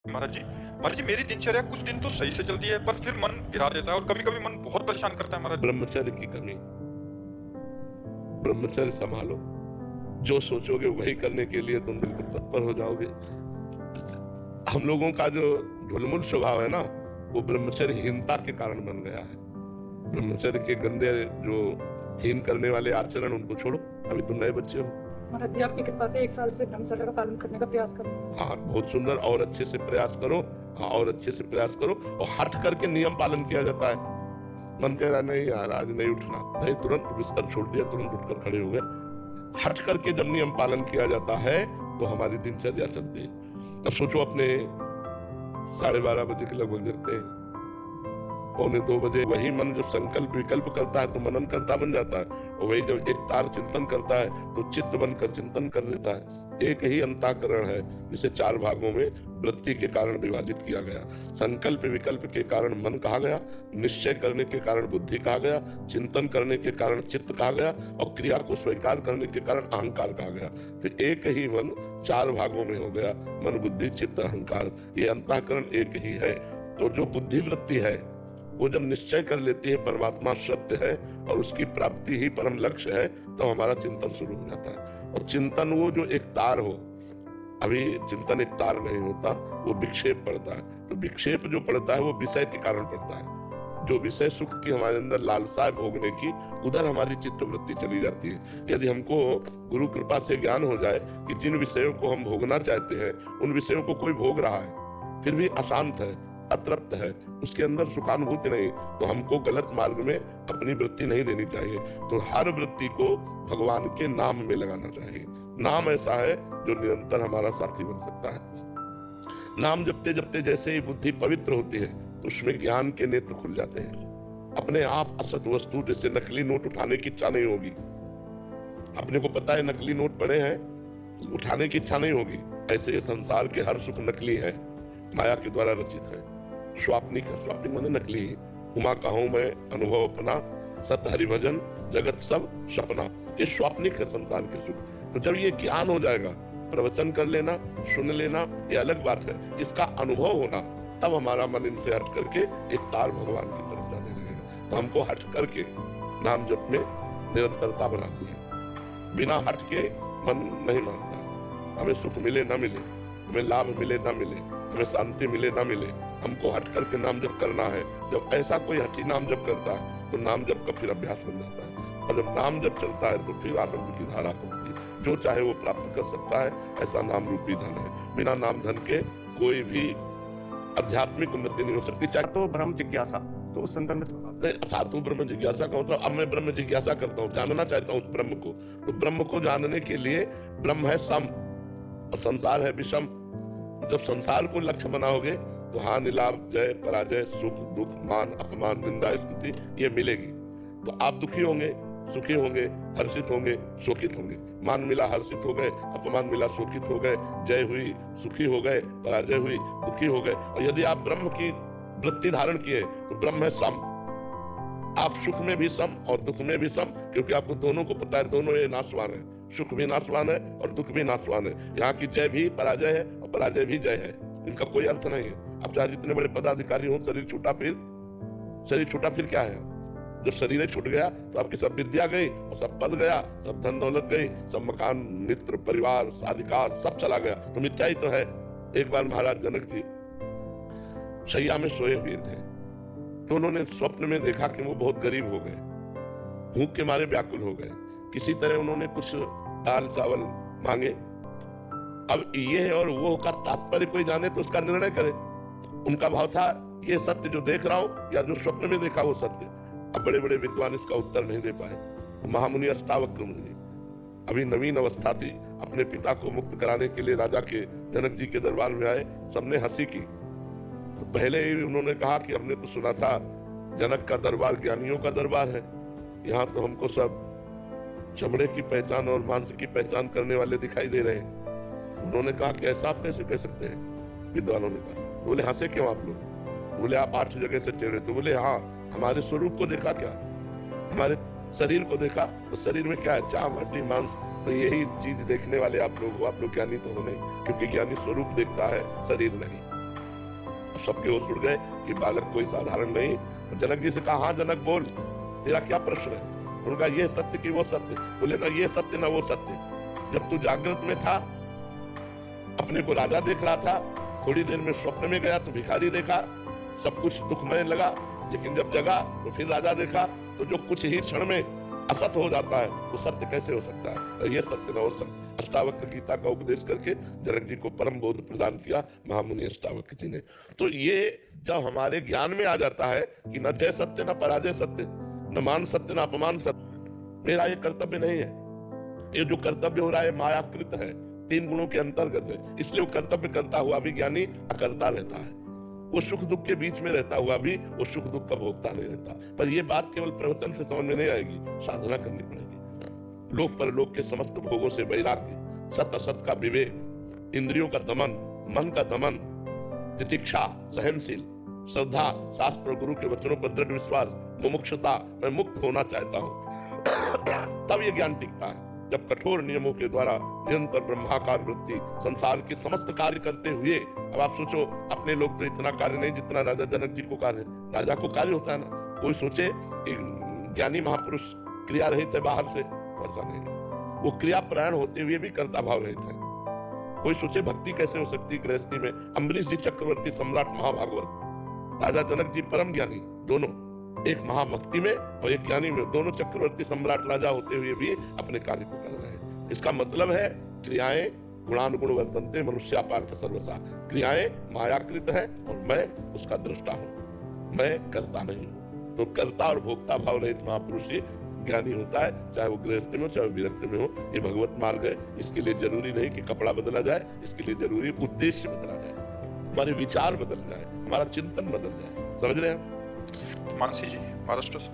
महाराज जी मेरी दिनचर्या कुछ दिन तो सही से चलती है, पर फिर मन गिरा देता है और कभी कभी मन बहुत परेशान करता है महाराज। ब्रह्मचर्य की कमी। ब्रह्मचर्य संभालो, जो सोचोगे वही करने के लिए तुम बिल्कुल तत्पर हो जाओगे। हम लोगों का जो ढुलमुल स्वभाव है ना, वो ब्रह्मचर्यहीनता के कारण बन गया है। ब्रह्मचर्य के गंदे जो हीन करने वाले आचरण, उनको छोड़ो। अभी तुम नए बच्चे हो। महाराज जी आपकी कृपा से 1 साल से ब्रह्मचर्य का पालन करने का प्रयास करो। हाँ, बहुत सुंदर। और अच्छे से प्रयास करो। हाँ, और अच्छे से प्रयास करो। और हट करके नियम पालन किया जाता है। मन कह रहा नहीं यार आज नहीं उठना, नहीं, तुरंत बिस्तर छोड़ दिया, तुरंत उठकर खड़े हो गए। हट करके जब नियम पालन किया जाता है तो हमारी दिनचर्या चलती है। अब सोचो, अपने 12:30 बजे के लगभग जगते हैं, 1:45 बजे वही मन जब संकल्प विकल्प करता है तो मनन करता बन जाता है, और वही जब एक तार चिंतन करता है तो चित्त बनकर चिंतन कर देता है। एक ही अंतःकरण है जिसे 4 भागों में वृत्ति के कारण विभाजित किया गया। संकल्प विकल्प के कारण मन कहा गया, निश्चय करने के कारण बुद्धि कहा गया, चिंतन करने के कारण चित्त कहा गया, और क्रिया को स्वीकार करने के कारण अहंकार कहा गया। फिर एक ही मन 4 भागों में हो गया, मन बुद्धि चित्त अहंकार। ये अंतःकरण एक ही है। तो जो बुद्धि वृत्ति है वो जब निश्चय कर लेती है परमात्मा सत्य है और उसकी प्राप्ति ही परम लक्ष्य है, तो हमारा चिंतन शुरू हो जाता है। और चिंतन वो जो एक तार हो, अभी चिंतन एक तार नहीं होता, वो विक्षेप पड़ता है। तो विक्षेप जो पड़ता है वो विषय के कारण पड़ता है। जो विषय सुख की हमारे अंदर लालसा है भोगने की, उधर हमारी चित्त वृत्ति चली जाती है। यदि हमको गुरु कृपा से ज्ञान हो जाए कि जिन विषयों को हम भोगना चाहते हैं उन विषयों को कोई भोग रहा है, फिर भी अशांत है, अतृप्त है, उसके अंदर सुखानुभूति नहीं, तो हमको गलत मार्ग में अपनी वृत्ति नहीं देनी चाहिए। तो हर वृत्ति को भगवान के नाम में लगाना चाहिए। नाम ऐसा है जो निरंतर हमारा साथी बन सकता है। नाम जपते जपते जैसे ही बुद्धि पवित्र होती है तो उसमें ज्ञान के नेत्र खुल जाते हैं। अपने आप असत वस्तु, जैसे नकली नोट उठाने की इच्छा नहीं होगी। अपने को पता है नकली नोट पड़े हैं, उठाने की इच्छा नहीं होगी। ऐसे संसार के हर सुख नकली है, माया के द्वारा रचित है। स्वाप्निक है, स्वाप्निक माने नकली है। उमा कहूं मैं अनुभव अपना, सत हरिभजन जगत सब सपना। ये स्वाप्निक है संसार के सुख। तो जब ये ज्ञान हो जाएगा, प्रवचन कर लेना, सुन लेना, ये अलग बात है, इसका अनुभव होना, तब हमारा मन इनसे हट करके एक तार भगवान की तरफ जाने लगेगा। तो हमको हट करके नाम जप में निरंतरता बनानी है। बिना हट के मन नहीं मानता। हमें सुख मिले ना मिले, हमें लाभ मिले ना मिले, हमें शांति मिले ना मिले, हमको हट करके नाम जप करना है। जब ऐसा कोई हठी नाम जप करता है तो नाम जप का फिर अभ्यास बन जाता है। और जब नाम जप चलता है तो फिर आनंद की धारा होती है। जो चाहे वो प्राप्त कर सकता है, ऐसा नाम रूपी धन है। बिना नाम धन के कोई भी आध्यात्मिक उन्नति नहीं हो सकती। चाहे तो ब्रह्म जिज्ञासा, तो उस संदर्भ में अथातु ब्रह्म जिज्ञासा का मतलब, अब मैं ब्रह्म जिज्ञासा करता हूँ, जानना चाहता हूँ उस ब्रह्म को। तो ब्रह्म को जानने के लिए ब्रह्म है सम और संसार है विषम। जब संसार को लक्ष्य बनाओगे तो हानि लाभ, जय पराजय, सुख दुख, मान अपमान, निंदा स्तुति, ये मिलेगी। तो आप दुखी होंगे, सुखी होंगे, हर्षित होंगे, शोकित होंगे। मान मिला हर्षित हो गए, अपमान मिला शोकित हो गए, जय हुई सुखी हो गए, पराजय हुई दुखी हो गए। और यदि आप ब्रह्म की वृत्ति धारण किए तो ब्रह्म है सम। आप सुख में भी सम और दुख में भी सम, क्योंकि आपको दोनों को पता है, दोनों ये नाशवान है। सुख भी नाशवान है और दुख भी नाशवान है। यहाँ की जय भी पराजय है और पराजय भी जय है। इनका कोई अर्थ नहीं है। अब चाहे जितने बड़े पदाधिकारी हो, शरीर छूटा फिर क्या है? जब शरीर छूट गया तो आपकी सब विद्या गई और सब पद गया, सब धन दौलत गई, सब मकान, मित्र, परिवार, अधिकार सब चला गया। तो मिथ्या ही तो है। एक बार महाराज जनक जी शैया में सोए हुए थे, तो उन्होंने स्वप्न में देखा कि वो बहुत गरीब हो गए, भूख के मारे व्याकुल हो गए। किसी तरह उन्होंने कुछ दाल चावल मांगे। अब ये और वो का तात्पर्य कोई जाने तो उसका निर्णय करे। उनका भाव था ये सत्य जो देख रहा हूं या जो स्वप्न में देखा वो सत्य। अब बड़े बड़े विद्वान इसका उत्तर नहीं दे पाए। महामुनि अष्टावक्र मुनि, अभी नवीन अवस्था थी, अपने पिता को मुक्त कराने के लिए राजा के जनक जी के दरबार में आए। सबने हंसी की। तो पहले ही उन्होंने कहा कि हमने तो सुना था जनक का दरबार ज्ञानियों का दरबार है, यहाँ तो हमको सब चमड़े की पहचान और मांस की पहचान करने वाले दिखाई दे रहे हैं। उन्होंने कहा कि ऐसा आप कैसे कह सकते हैं? विद्वानों ने कहा। बोले हंसे क्यों आप लोग? बोले आप 8 जगह से टेढ़े। तो बोले हाँ, हमारे स्वरूप को देखा क्या? हमारे शरीर को देखा, तो शरीर में क्या है? चाम, हड्डी, मांस। तो यही चीज देखने वाले आप लोग हो। आप लोग ज्ञानी तो हो नहीं, क्योंकि ज्ञानी स्वरूप देखता है, शरीर नहीं। सबके होश उड़ गए कि बालक कोई साधारण नहीं। तो जनक जी से कहा, हाँ जनक बोल, तेरा क्या प्रश्न है? उनका ये सत्य कि वो सत्य? बोले ना ये सत्य ना वो सत्य। जब तू जागृत में था अपने को राजा देख रहा था, थोड़ी देर में स्वप्न में गया तो भिखारी देखा, सब कुछ दुखमय लगा, लेकिन जब जगा तो फिर राजा देखा। तो जो कुछ ही क्षण में असत हो जाता है वो सत्य कैसे हो सकता है? ये सत्य न हो सकता। अष्टावक्र गीता का उपदेश करके जनक जी को परम बोध प्रदान किया महामुनि अष्टावक्र जी ने। तो ये जब हमारे ज्ञान में आ जाता है कि न जय सत्य न पराजय सत्य, न मान सत्य न अपमान सत्य, मेरा ये कर्तव्य नहीं है, ये जो कर्तव्य हो रहा है मायाकृत है, 3 गुणों के अंतर्गत है, इसलिए वो कर्तव्य करता हुआ भी ज्ञानी अकर्ता रहता है। वो सुख दुख के बीच में रहता हुआ भी वो सुख दुख का भोगता नहीं रहता। पर ये बात केवल प्रवचन से समझ में नहीं आएगी, साधना करनी पड़ेगी। लोक परलोक के समस्त भोगों से वैराग्य, सत असत का विवेक, इंद्रियों का दमन, मन का दमन, तितिक्षा, सहनशील, श्रद्धा, शास्त्र और गुरु के वचनों पर दृढ़ विश्वास, मुमुक्षुता, मैं मुक्त होना चाहता हूँ, तब ये ज्ञान टिकता है। जब कठोर नियमों के द्वारा निरंतर ब्रह्माकार वृत्ति संसार के समस्त कार्य करते हुए, अब आप सोचो अपने लोग तो इतना कार्य नहीं जितना राजा जनक जी को कार्य, राजा को कार्य होता है ना। कोई सोचे कि ज्ञानी महापुरुष क्रिया रहित है बाहर से, ऐसा नहीं, वो क्रिया प्राण होते हुए भी कर्ता भाव रहित है। कोई सोचे भक्ति कैसे हो सकती गृहस्थी में? अम्बरीश जी चक्रवर्ती सम्राट महाभागवत, राजा जनक जी परम ज्ञानी, दोनों, एक महाभक्ति में और एक ज्ञानी में, दोनों चक्रवर्ती सम्राट राजा होते हुए भी अपने कार्य को कर रहे हैं। इसका मतलब है क्रियाएं गुणानुगुण वर्तन्ते मनुष्य पार्थ सर्वसा, क्रियाएं मायाकृत है और मैं उसका दृष्टा हूं, मैं करता नहीं हूं। तो कर्ता और भोक्ता भाव रहित महापुरुष ही ज्ञानी होता है, चाहे वो गृहस्थ में हो चाहे विरक्त में हो। ये भगवत मार्ग है। इसके लिए जरूरी नहीं कि कपड़ा बदला जाए, इसके लिए जरूरी उद्देश्य बदला जाए, हमारे विचार बदल जाए, हमारा चिंतन बदल जाए। समझ रहे हैं? मानसी जी महाराष्ट्र से।